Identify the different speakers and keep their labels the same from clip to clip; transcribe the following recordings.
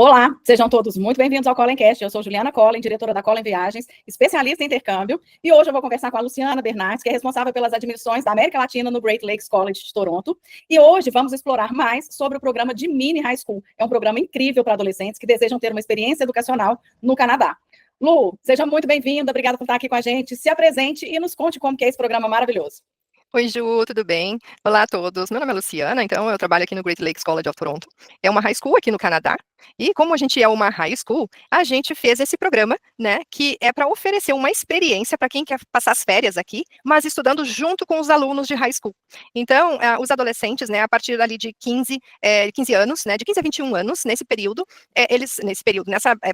Speaker 1: Olá, sejam todos muito bem-vindos ao Collencast. Eu sou Juliana Collen, diretora da Collen Viagens, especialista em intercâmbio, e hoje eu vou conversar com a Luciana Bernardes, que é responsável pelas admissões da América Latina no Great Lakes College de Toronto. E hoje vamos explorar mais sobre o programa de Mini High School. É um programa incrível para adolescentes que desejam ter uma experiência educacional no Canadá. Lu, seja muito bem-vinda, obrigada por estar aqui com a gente. Se apresente e nos conte como que é esse programa maravilhoso.
Speaker 2: Oi, Ju, tudo bem? Olá a todos. Meu nome é Luciana, então eu trabalho aqui no Great Lakes College of Toronto. É uma high school aqui no Canadá. E como a gente é uma high school, a gente fez esse programa, né, que é para oferecer uma experiência para quem quer passar as férias aqui, mas estudando junto com os alunos de high school. Então, os adolescentes, né, a partir ali de 15 anos, né, de 15 a 21 anos, nessa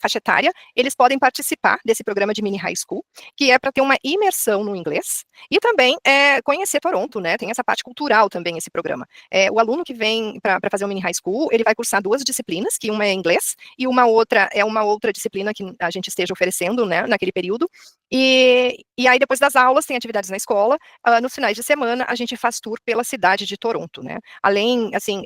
Speaker 2: faixa etária, eles podem participar desse programa de mini high school, que é para ter uma imersão no inglês e também conhecer Toronto, né? Tem essa parte cultural também, esse programa. O aluno que vem para fazer o mini high school, ele vai cursar duas disciplinas, que uma é inglês e uma outra é uma outra disciplina que a gente esteja oferecendo, né, naquele período. E aí, depois das aulas, tem atividades na escola. Nos finais de semana, a gente faz tour pela cidade de Toronto, né? Além, assim,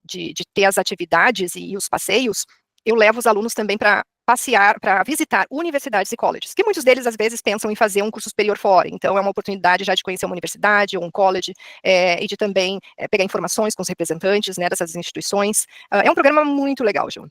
Speaker 2: de ter as atividades e os passeios, eu levo os alunos também para passear, para visitar universidades e colleges, que muitos deles, às vezes, pensam em fazer um curso superior fora. Então, é uma oportunidade já de conhecer uma universidade ou um college, e de também pegar informações com os representantes, né, dessas instituições. É um programa muito legal, Ju.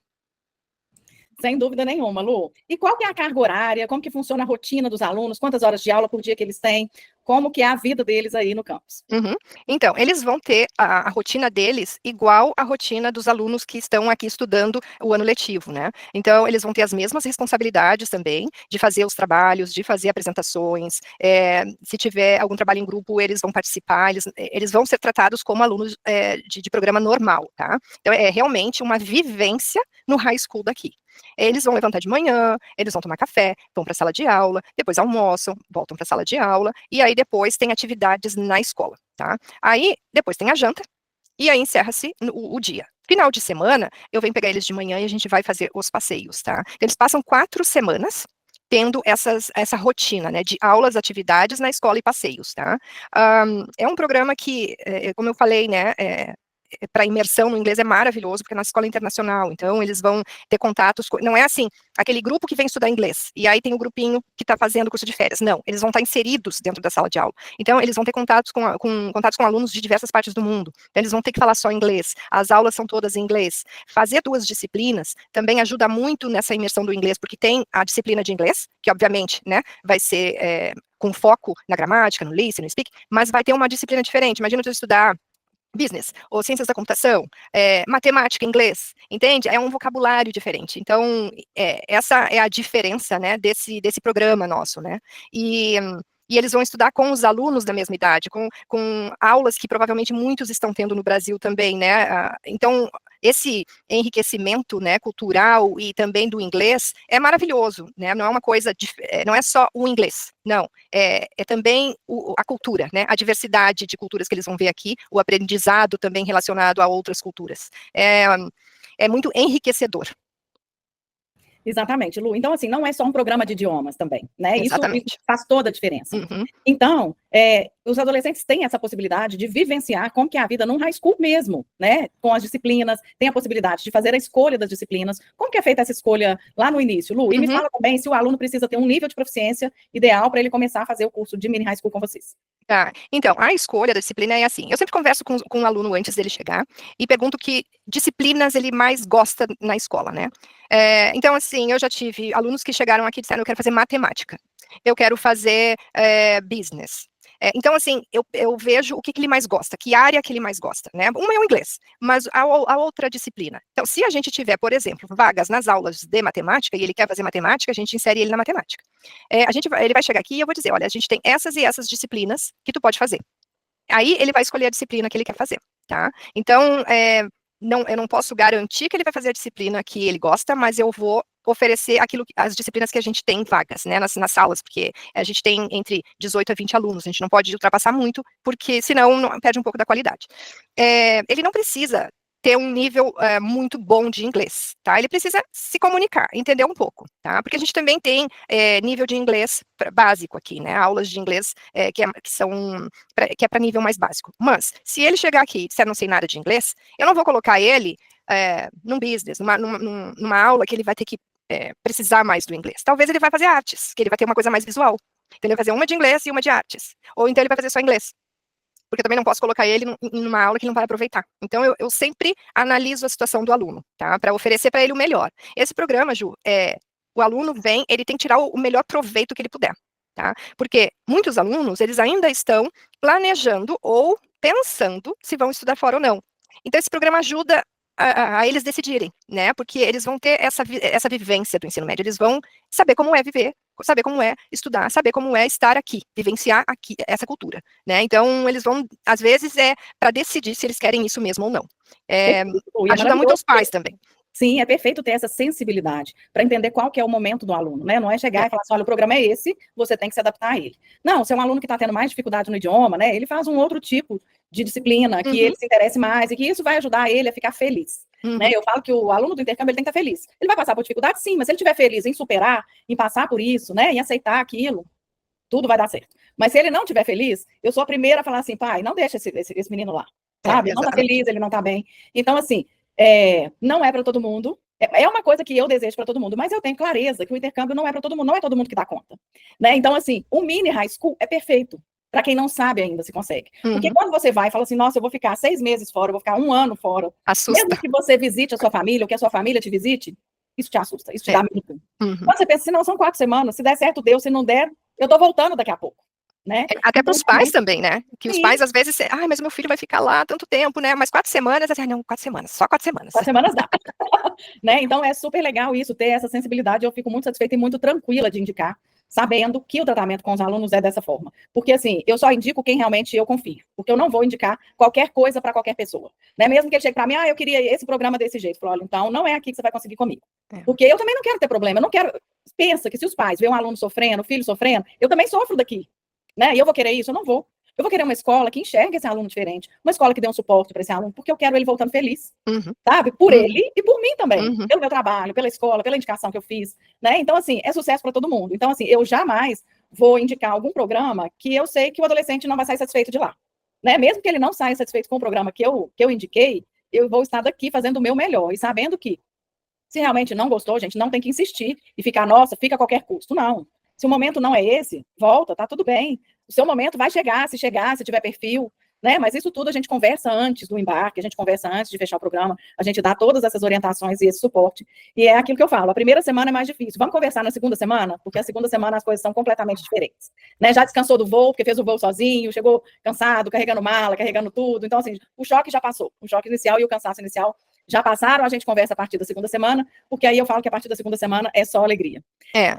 Speaker 1: Sem dúvida nenhuma, Lu. E qual que é a carga horária? Como que funciona a rotina dos alunos? Quantas horas de aula por dia que eles têm? Como que é a vida deles aí no campus?
Speaker 2: Uhum. Então, eles vão ter a rotina deles igual à rotina dos alunos que estão aqui estudando o ano letivo, né? Então, eles vão ter as mesmas responsabilidades também de fazer os trabalhos, de fazer apresentações. Se tiver algum trabalho em grupo, eles vão participar, eles vão ser tratados como alunos de programa normal, tá? Então, é realmente uma vivência no high school daqui. Eles vão levantar de manhã, eles vão tomar café, vão para a sala de aula, depois almoçam, voltam para a sala de aula, e aí depois tem atividades na escola, tá? Aí depois tem a janta, e aí encerra-se o dia. Final de semana, eu venho pegar eles de manhã e a gente vai fazer os passeios, tá? Eles passam 4 semanas tendo essa rotina, né, de aulas, atividades na escola e passeios, tá? É um programa que, como eu falei, né, para imersão no inglês é maravilhoso, porque é na escola internacional, então eles vão ter contatos, não é assim, aquele grupo que vem estudar inglês, e aí tem o grupinho que está fazendo curso de férias, não, eles vão estar inseridos dentro da sala de aula, então eles vão ter contatos com alunos de diversas partes do mundo, então eles vão ter que falar só inglês, as aulas são todas em inglês, fazer duas disciplinas também ajuda muito nessa imersão do inglês, porque tem a disciplina de inglês, que obviamente, né, vai ser com foco na gramática, no listen, no speak, mas vai ter uma disciplina diferente, imagina eu estudar business, ou ciências da computação, matemática, inglês, entende? É um vocabulário diferente. Então, essa é a diferença, né, desse programa nosso, né? E eles vão estudar com os alunos da mesma idade, com aulas que provavelmente muitos estão tendo no Brasil também, né? Então, esse enriquecimento, né, cultural e também do inglês é maravilhoso, né? Não é uma coisa, não é só o inglês, não. É também a cultura, né? A diversidade de culturas que eles vão ver aqui, o aprendizado também relacionado a outras culturas. É muito enriquecedor.
Speaker 1: Exatamente, Lu. Então, assim, não é só um programa de idiomas também, né? Isso
Speaker 2: Exatamente.
Speaker 1: faz toda a diferença.
Speaker 2: Uhum.
Speaker 1: Então, os adolescentes têm essa possibilidade de vivenciar como que é a vida num high school mesmo, né? Com as disciplinas, tem a possibilidade de fazer a escolha das disciplinas. Como que é feita essa escolha lá no início, Lu? E me fala também se o aluno precisa ter um nível de proficiência ideal para ele começar a fazer o curso de mini high school com vocês.
Speaker 2: Tá, então, a escolha da disciplina é assim, eu sempre converso com o aluno antes dele chegar e pergunto que disciplinas ele mais gosta na escola, né? Então, assim, eu já tive alunos que chegaram aqui e disseram, eu quero fazer matemática, eu quero fazer business. Então, assim, eu vejo o que ele mais gosta, que área que ele mais gosta, né? Uma é o inglês, mas a outra disciplina. Então, se a gente tiver, por exemplo, vagas nas aulas de matemática, e ele quer fazer matemática, a gente insere ele na matemática. Ele vai chegar aqui e eu vou dizer, olha, a gente tem essas e essas disciplinas que tu pode fazer. Aí ele vai escolher a disciplina que ele quer fazer, tá? Então, eu não posso garantir que ele vai fazer a disciplina que ele gosta, mas eu vou oferecer as disciplinas que a gente tem vagas, né, nas salas, porque a gente tem entre 18 a 20 alunos, a gente não pode ultrapassar muito, porque senão perde um pouco da qualidade. Ele não precisa ter um nível muito bom de inglês, tá? Ele precisa se comunicar, entender um pouco, tá? Porque a gente também tem nível de inglês básico aqui, né? Aulas de inglês que é para nível mais básico. Mas, se ele chegar aqui e disser não sei nada de inglês, eu não vou colocar ele num business, numa aula que ele vai ter que precisar mais do inglês. Talvez ele vai fazer artes, que ele vai ter uma coisa mais visual. Então ele vai fazer uma de inglês e uma de artes. Ou então ele vai fazer só inglês. Porque eu também não posso colocar ele numa aula que ele não vai aproveitar. Então, eu sempre analiso a situação do aluno, tá? Para oferecer para ele o melhor. Esse programa, Ju, o aluno vem, ele tem que tirar o melhor proveito que ele puder, tá? Porque muitos alunos, eles ainda estão planejando ou pensando se vão estudar fora ou não. Então, esse programa ajuda a eles decidirem, né? Porque eles vão ter essa vivência do ensino médio, eles vão saber como é viver, saber como é estudar, saber como é estar aqui, vivenciar aqui essa cultura, né? Então, eles vão, às vezes, para decidir se eles querem isso mesmo ou não. Ajuda muito os pais também.
Speaker 1: Sim, é perfeito ter essa sensibilidade para entender qual que é o momento do aluno, né? Não é chegar e falar assim, olha, o programa é esse, você tem que se adaptar a ele. Não, se é um aluno que está tendo mais dificuldade no idioma, né? Ele faz um outro tipo de disciplina, que ele se interesse mais, e que isso vai ajudar ele a ficar feliz. Né? Eu falo que o aluno do intercâmbio ele tem que estar feliz. Ele vai passar por dificuldade, sim, mas se ele estiver feliz em superar, em passar por isso, né? Em aceitar aquilo, tudo vai dar certo. Mas se ele não estiver feliz, eu sou a primeira a falar assim, pai, não deixa esse menino lá, sabe? Ele não está feliz, ele não está bem. Então, assim, não é para todo mundo. É uma coisa que eu desejo para todo mundo, mas eu tenho clareza que o intercâmbio não é para todo mundo, não é todo mundo que dá conta. Né? Então, assim, o mini high school é perfeito para quem não sabe ainda se consegue. Porque quando você vai e fala assim, nossa, eu vou ficar 6 meses fora, eu vou ficar 1 ano fora,
Speaker 2: assusta.
Speaker 1: Mesmo que você visite a sua família, ou que a sua família te visite, isso te assusta, isso te dá medo. Quando você pensa assim, não, são 4 semanas, se der certo, deu, se não der, eu tô voltando daqui a pouco. Né?
Speaker 2: Até para os pais também, né? Que os pais, às vezes, mas meu filho vai ficar lá tanto tempo, né? Mas 4 semanas, assim, não, 4 semanas, só 4 semanas.
Speaker 1: 4 semanas dá. Né? Então, é super legal isso, ter essa sensibilidade, eu fico muito satisfeita e muito tranquila de indicar, sabendo que o tratamento com os alunos é dessa forma. Porque, assim, eu só indico quem realmente eu confio, porque eu não vou indicar qualquer coisa para qualquer pessoa. Né? Mesmo que ele chegue para mim, eu queria esse programa desse jeito. Eu falo, olha, então, não é aqui que você vai conseguir comigo. Porque eu também não quero ter problema, eu não quero... Pensa que se os pais veem um aluno sofrendo, o filho sofrendo, eu também sofro daqui. Né? E eu vou querer isso? Eu não vou. Eu vou querer uma escola que enxergue esse aluno diferente, uma escola que dê um suporte para esse aluno, porque eu quero ele voltando feliz, sabe? Por ele e por mim também, pelo meu trabalho, pela escola, pela indicação que eu fiz, né? Então, assim, é sucesso para todo mundo. Então, assim, eu jamais vou indicar algum programa que eu sei que o adolescente não vai sair satisfeito de lá, né? Mesmo que ele não saia satisfeito com o programa que eu indiquei, eu vou estar daqui fazendo o meu melhor e sabendo que, se realmente não gostou, gente, não tem que insistir e ficar, nossa, fica a qualquer custo. Não. Se o momento não é esse, volta, tá tudo bem. O seu momento vai chegar, se tiver perfil, né? Mas isso tudo a gente conversa antes do embarque, a gente conversa antes de fechar o programa, a gente dá todas essas orientações e esse suporte. E é aquilo que eu falo, a primeira semana é mais difícil. Vamos conversar na segunda semana? Porque a segunda semana as coisas são completamente diferentes. Né? Já descansou do voo, porque fez o voo sozinho, chegou cansado, carregando mala, carregando tudo. Então, assim, o choque já passou. O choque inicial e o cansaço inicial já passaram, a gente conversa a partir da segunda semana, porque aí eu falo que a partir da segunda semana é só alegria. Né?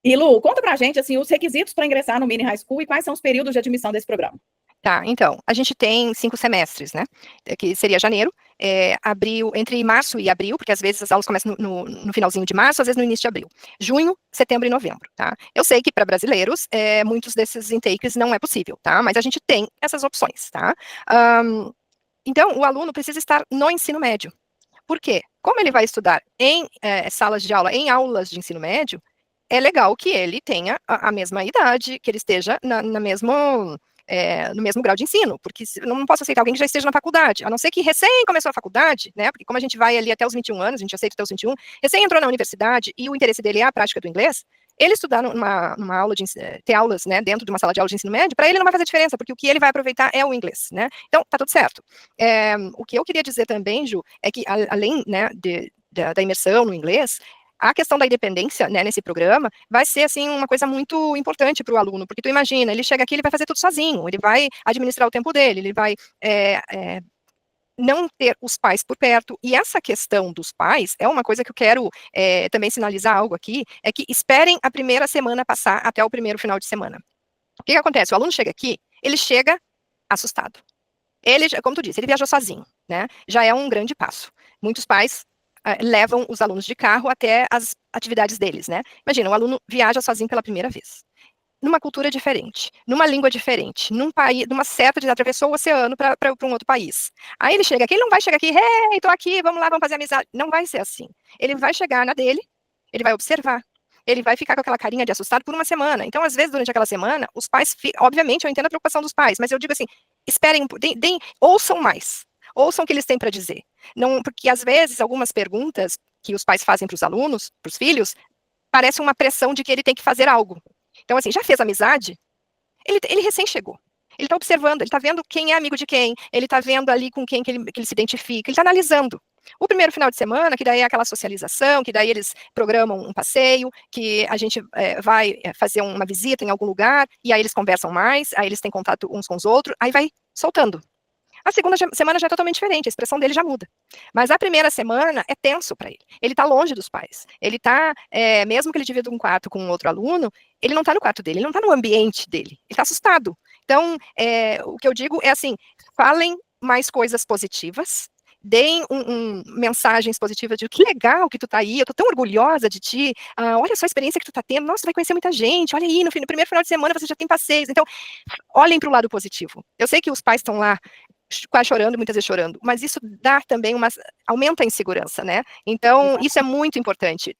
Speaker 1: E, Lu, conta pra gente, assim, os requisitos para ingressar no Mini High School e quais são os períodos de admissão desse programa.
Speaker 2: Tá, então, a gente tem 5 semestres, né, que seria janeiro, abril, entre março e abril, porque às vezes as aulas começam no finalzinho de março, às vezes no início de abril, junho, setembro e novembro, tá? Eu sei que para brasileiros, muitos desses intakes não é possível, tá? Mas a gente tem essas opções, tá? Então, o aluno precisa estar no ensino médio. Por quê? Como ele vai estudar em salas de aula, em aulas de ensino médio, é legal que ele tenha a mesma idade, que ele esteja no mesmo grau de ensino, porque eu não posso aceitar alguém que já esteja na faculdade, a não ser que recém começou a faculdade, né, porque como a gente vai ali até os 21 anos, a gente aceita até os 21, recém entrou na universidade e o interesse dele é a prática do inglês, ele estudar numa aula ter aulas, né, dentro de uma sala de aula de ensino médio, para ele não vai fazer diferença, porque o que ele vai aproveitar é o inglês, né, então tá tudo certo. O que eu queria dizer também, Ju, é que além, né, da imersão no inglês, a questão da independência, né, nesse programa, vai ser, assim, uma coisa muito importante para o aluno, porque tu imagina, ele chega aqui, ele vai fazer tudo sozinho, ele vai administrar o tempo dele, ele vai não ter os pais por perto, e essa questão dos pais é uma coisa que eu quero também sinalizar algo aqui, é que esperem a primeira semana passar até o primeiro final de semana. O que acontece? O aluno chega aqui, ele chega assustado. Ele, como tu disse, ele viajou sozinho, né? Já é um grande passo. Muitos pais levam os alunos de carro até as atividades deles, né? Imagina, o aluno viaja sozinho pela primeira vez, numa cultura diferente, numa língua diferente, num país, numa certa de atravessou o oceano para um outro país. Aí ele chega aqui, ele não vai chegar aqui, hey, tô aqui, vamos lá, vamos fazer amizade. Não vai ser assim. Ele vai chegar na dele, ele vai observar, ele vai ficar com aquela carinha de assustado por uma semana. Então, às vezes, durante aquela semana, os pais, obviamente, eu entendo a preocupação dos pais, mas eu digo assim, esperem, ouçam mais. ouçam o que eles têm para dizer. Não, porque às vezes algumas perguntas que os pais fazem para os alunos, para os filhos, parece uma pressão de que ele tem que fazer algo. Então, assim, já fez amizade? Ele recém chegou. Ele está observando, ele está vendo quem é amigo de quem, ele está vendo ali com quem que ele se identifica, ele está analisando. O primeiro final de semana, que daí é aquela socialização, que daí eles programam um passeio, que a gente vai fazer uma visita em algum lugar, e aí eles conversam mais, aí eles têm contato uns com os outros, aí vai soltando. A segunda semana já é totalmente diferente, a expressão dele já muda. Mas a primeira semana é tenso para ele. Ele está longe dos pais. Ele está, mesmo que ele divida um quarto com um outro aluno, ele não está no quarto dele, ele não está no ambiente dele. Ele está assustado. Então, o que eu digo é assim, falem mais coisas positivas, deem mensagens positivas de que legal que tu tá aí, eu tô tão orgulhosa de ti, olha só a experiência que tu tá tendo, nossa, tu vai conhecer muita gente, olha aí, no primeiro final de semana você já tem passeios, então, olhem para o lado positivo. Eu sei que os pais estão lá quase chorando, muitas vezes chorando, mas isso dá também aumenta a insegurança, né? Então, isso é muito importante.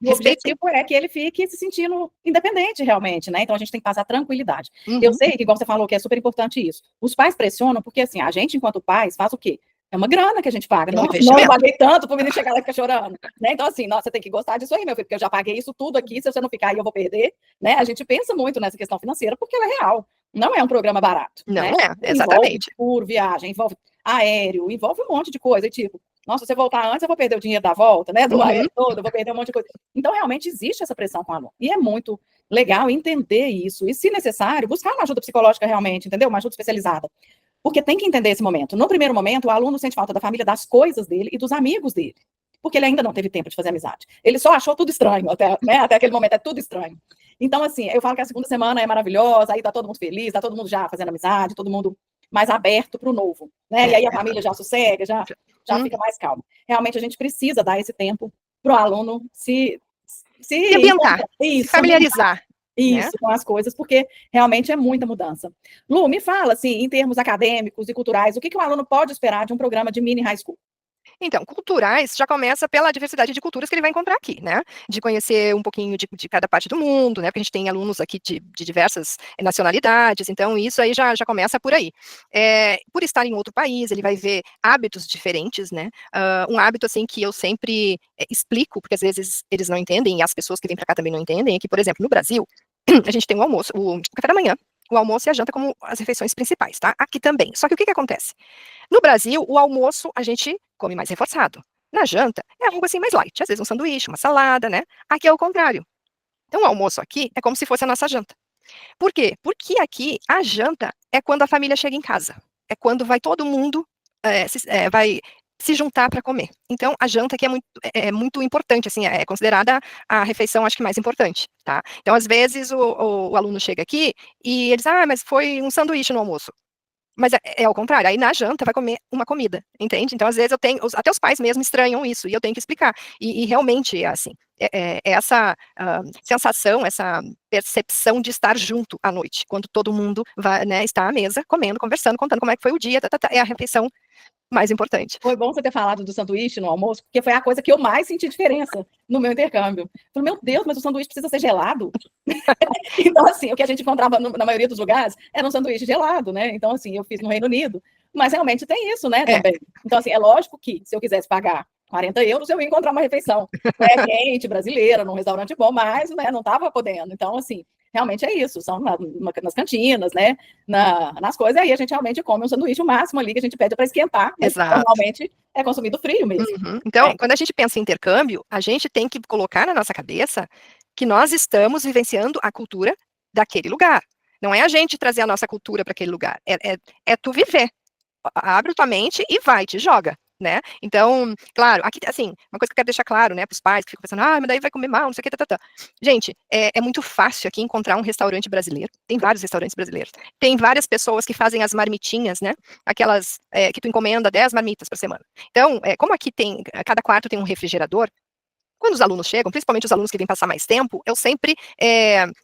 Speaker 1: O objetivo é que ele fique se sentindo independente, realmente, né? Então, a gente tem que passar tranquilidade. Eu sei que, igual você falou, que é super importante isso. Os pais pressionam, porque, assim, a gente, enquanto pais, faz o quê? É uma grana que a gente paga. Não, eu paguei tanto para o menino chegar lá e ficar chorando. Né? Então, assim, nossa, você tem que gostar disso aí, meu filho, porque eu já paguei isso tudo aqui, se você não ficar aí, eu vou perder. Né? A gente pensa muito nessa questão financeira, porque ela é real. Não é um programa barato.
Speaker 2: Não
Speaker 1: né?
Speaker 2: Exatamente.
Speaker 1: Envolve por viagem, envolve aéreo, envolve um monte de coisa. E, tipo, nossa, se você voltar antes, eu vou perder o dinheiro da volta, né? Do aéreo todo, eu vou perder um monte de coisa. Então, realmente, existe essa pressão com o aluno. E é muito legal entender isso. E, se necessário, buscar uma ajuda psicológica realmente, entendeu? Uma ajuda especializada. Porque tem que entender esse momento. No primeiro momento, o aluno sente falta da família, das coisas dele e dos amigos dele. Porque ele ainda não teve tempo de fazer amizade. Ele só achou tudo estranho, até aquele momento é tudo estranho. Então, assim, eu falo que a segunda semana é maravilhosa, aí tá todo mundo feliz, tá todo mundo já fazendo amizade, todo mundo mais aberto para o novo. Né? E aí a família já sossega, já fica mais calma. Realmente, a gente precisa dar esse tempo para o aluno se
Speaker 2: ambientar, se familiarizar.
Speaker 1: Isso, com as coisas, porque realmente é muita mudança. Lu, me fala, assim, em termos acadêmicos e culturais, o que o aluno pode esperar de um programa de mini high school?
Speaker 2: Então, culturais já começa pela diversidade de culturas que ele vai encontrar aqui, né? De conhecer um pouquinho de cada parte do mundo, né? Porque a gente tem alunos aqui de diversas nacionalidades, então isso aí já começa por aí. Por estar em outro país, ele vai ver hábitos diferentes, né? Um hábito, assim, que eu sempre explico, porque às vezes eles não entendem, e as pessoas que vêm para cá também não entendem, é que, por exemplo, no Brasil, a gente tem o almoço, o café da manhã, o almoço e a janta como as refeições principais, tá? Aqui também. Só que o que acontece? No Brasil, o almoço a gente come mais reforçado. Na janta, é algo assim mais light. Às vezes um sanduíche, uma salada, né? Aqui é o contrário. Então, o almoço aqui é como se fosse a nossa janta. Por quê? Porque aqui a janta é quando a família chega em casa. É quando vai todo mundo, vai se juntar para comer. Então, a janta aqui é muito importante, assim, é considerada a refeição, acho que mais importante, tá? Então, às vezes, o aluno chega aqui e eles, mas foi um sanduíche no almoço. Mas é ao contrário, aí na janta vai comer uma comida, entende? Então, às vezes, até os pais mesmo estranham isso, e eu tenho que explicar. E realmente é assim, essa sensação, essa percepção de estar junto à noite, quando todo mundo vai, né, está à mesa, comendo, conversando, contando como é que foi o dia, é a refeição mais importante.
Speaker 1: Foi bom você ter falado do sanduíche no almoço, porque foi a coisa que eu mais senti diferença no meu intercâmbio. Falei, meu Deus, mas o sanduíche precisa ser gelado? Então, assim, o que a gente encontrava na maioria dos lugares era um sanduíche gelado, né? Então, assim, eu fiz no Reino Unido. Mas realmente tem isso, né, também. Então, assim, é lógico que se eu quisesse pagar 40 euros, eu ia encontrar uma refeição quente, brasileira, num restaurante bom, mas né, não estava podendo. Então, assim, realmente é isso. São nas cantinas, né? Nas coisas, aí a gente realmente come um sanduíche, o máximo ali que a gente pede para esquentar, mas normalmente é consumido frio mesmo.
Speaker 2: Então, quando a gente pensa em intercâmbio, a gente tem que colocar na nossa cabeça que nós estamos vivenciando a cultura daquele lugar. Não é a gente trazer a nossa cultura para aquele lugar, é tu viver. Abre tua mente e vai, te joga, né? Então, claro, aqui, assim, uma coisa que eu quero deixar claro, né, para os pais que ficam pensando, mas daí vai comer mal, não sei o que, Gente, é muito fácil aqui encontrar um restaurante brasileiro, tem vários restaurantes brasileiros, tem várias pessoas que fazem as marmitinhas, né, aquelas que tu encomenda 10 marmitas por semana. Então, como aqui cada quarto tem um refrigerador, quando os alunos chegam, principalmente os alunos que vêm passar mais tempo, eu sempre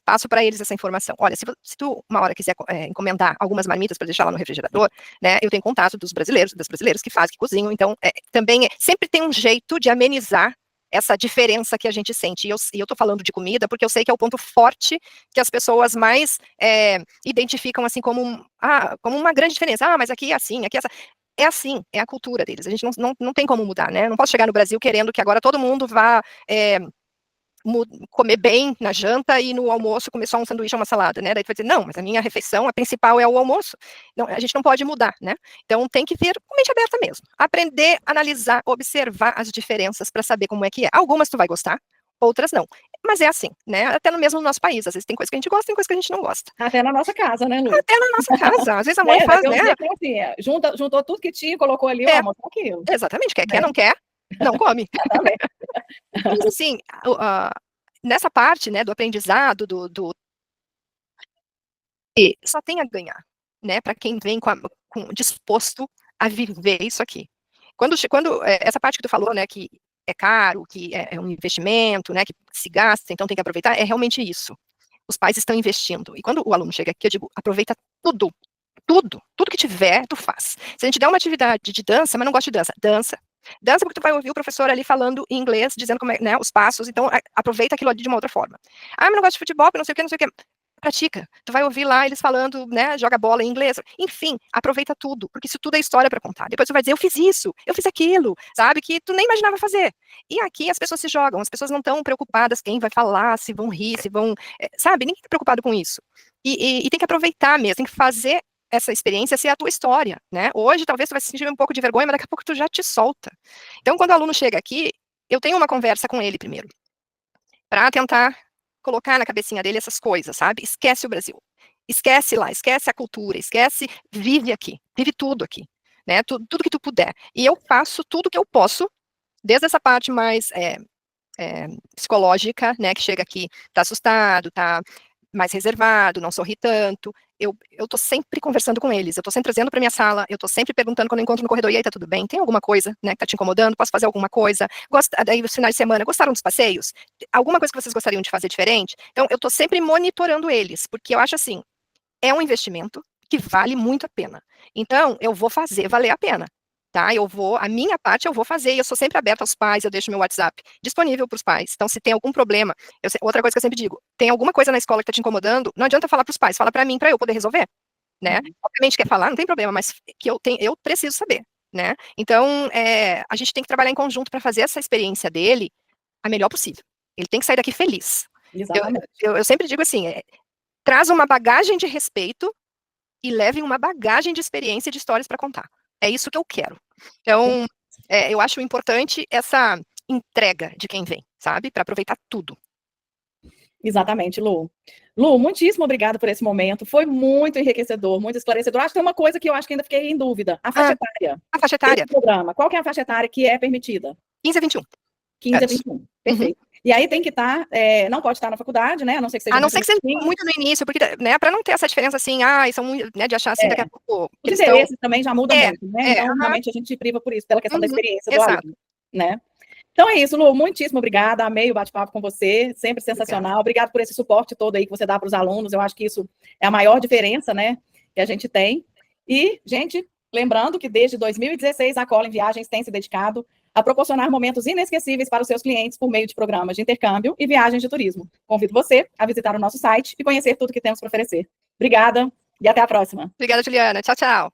Speaker 2: passo para eles essa informação. Olha, se tu uma hora quiser encomendar algumas marmitas para deixar lá no refrigerador, né, eu tenho contato das brasileiras que fazem, que cozinham, então também sempre tem um jeito de amenizar essa diferença que a gente sente. E eu tô falando de comida porque eu sei que é o ponto forte que as pessoas mais identificam assim como uma grande diferença. Mas aqui é assim, aqui é assim. é assim, é a cultura deles. A gente não tem como mudar, né? Não posso chegar no Brasil querendo que agora todo mundo vá comer bem na janta e no almoço comer só um sanduíche ou uma salada, né? Daí tu vai dizer, não, mas a minha refeição, a principal é o almoço. Não, a gente não pode mudar, né? Então tem que vir com mente aberta mesmo. Aprender, analisar, observar as diferenças para saber como é que é. Algumas tu vai gostar, outras não. Mas é assim, né? Até no mesmo nosso país. Às vezes tem coisa que a gente gosta, tem coisa que a gente não gosta.
Speaker 1: Até na nossa casa, né, Lu?
Speaker 2: Até na nossa casa. Às vezes a mãe faz, né?
Speaker 1: Assim, juntou tudo que tinha, colocou ali, ó, mostrou aquilo.
Speaker 2: Exatamente. Quer, não quer, não come. Mas assim, nessa parte, né, do aprendizado, só tem a ganhar, né, para quem vem disposto a viver isso aqui. Quando essa parte que tu falou, né, que é caro, que é um investimento, né, que se gasta, então tem que aproveitar, é realmente isso. Os pais estão investindo. E quando o aluno chega aqui, eu digo, aproveita tudo que tiver, tu faz. Se a gente der uma atividade de dança, mas não gosta de dança, dança porque tu vai ouvir o professor ali falando em inglês, dizendo como é, né, os passos, então aproveita aquilo ali de uma outra forma. Ah, mas não gosto de futebol, não sei o que, pratica. Tu vai ouvir lá eles falando, né, joga bola em inglês. Enfim, aproveita tudo, porque isso tudo é história para contar. Depois tu vai dizer, eu fiz isso, eu fiz aquilo, sabe, que tu nem imaginava fazer. E aqui as pessoas se jogam, as pessoas não estão preocupadas quem vai falar, se vão rir, se vão, sabe, ninguém tá preocupado com isso. E tem que aproveitar mesmo, tem que fazer essa experiência ser a tua história, né? Hoje talvez tu vai sentir um pouco de vergonha, mas daqui a pouco tu já te solta. Então, quando o aluno chega aqui, eu tenho uma conversa com ele primeiro, para tentar colocar na cabecinha dele essas coisas, sabe? Esquece o Brasil. Esquece lá, esquece a cultura, esquece, vive aqui, vive tudo aqui, né? Tudo que tu puder. E eu faço tudo que eu posso, desde essa parte mais psicológica, né, que chega aqui, tá assustado, tá mais reservado, não sorri tanto, eu tô sempre conversando com eles, eu tô sempre trazendo para minha sala, eu tô sempre perguntando quando eu encontro no corredor, e aí, tá tudo bem? Tem alguma coisa, né, que tá te incomodando? Posso fazer alguma coisa? Daí, os finais de semana, gostaram dos passeios? Alguma coisa que vocês gostariam de fazer diferente? Então, eu tô sempre monitorando eles, porque eu acho assim, é um investimento que vale muito a pena. Então, eu vou fazer valer a pena. Tá? A minha parte eu vou fazer, e eu sou sempre aberta aos pais, eu deixo meu WhatsApp disponível para os pais. Então, se tem algum problema, outra coisa que eu sempre digo, tem alguma coisa na escola que está te incomodando, não adianta falar para os pais, fala para mim, para eu poder resolver, né? Obviamente quer falar, não tem problema, mas que eu preciso saber, né? Então, a gente tem que trabalhar em conjunto para fazer essa experiência dele a melhor possível. Ele tem que sair daqui feliz. Eu sempre digo assim, traz uma bagagem de respeito e levem uma bagagem de experiência e de histórias para contar. É isso que eu quero. Então, eu acho importante essa entrega de quem vem, sabe? Para aproveitar tudo.
Speaker 1: Exatamente, Lu. Lu, muitíssimo obrigada por esse momento. Foi muito enriquecedor, muito esclarecedor. Acho que tem uma coisa que eu acho que ainda fiquei em dúvida. A faixa etária.
Speaker 2: A faixa etária.
Speaker 1: Esse programa. Qual que é a faixa etária que é permitida?
Speaker 2: 15 a 21.
Speaker 1: 15 a 21. Perfeito. E aí tem que estar, não pode estar na faculdade, né? A não ser que seja.
Speaker 2: A não ser que seja muito no início, porque, né, para não ter essa diferença assim, são muito, né, de achar assim, daqui a pouco.
Speaker 1: Os interesses também já mudam muito, né? Então, realmente, a gente priva por isso, pela questão da experiência do aluno, né? Então é isso, Lu, muitíssimo obrigada, amei o bate-papo com você, sempre sensacional. Obrigada por esse suporte todo aí que você dá para os alunos, eu acho que isso é a maior diferença, né, que a gente tem. E, gente, lembrando que desde 2016 a Colin Viagens tem se dedicado a proporcionar momentos inesquecíveis para os seus clientes por meio de programas de intercâmbio e viagens de turismo. Convido você a visitar o nosso site e conhecer tudo que temos para oferecer. Obrigada e até a próxima.
Speaker 2: Obrigada, Juliana. Tchau, tchau.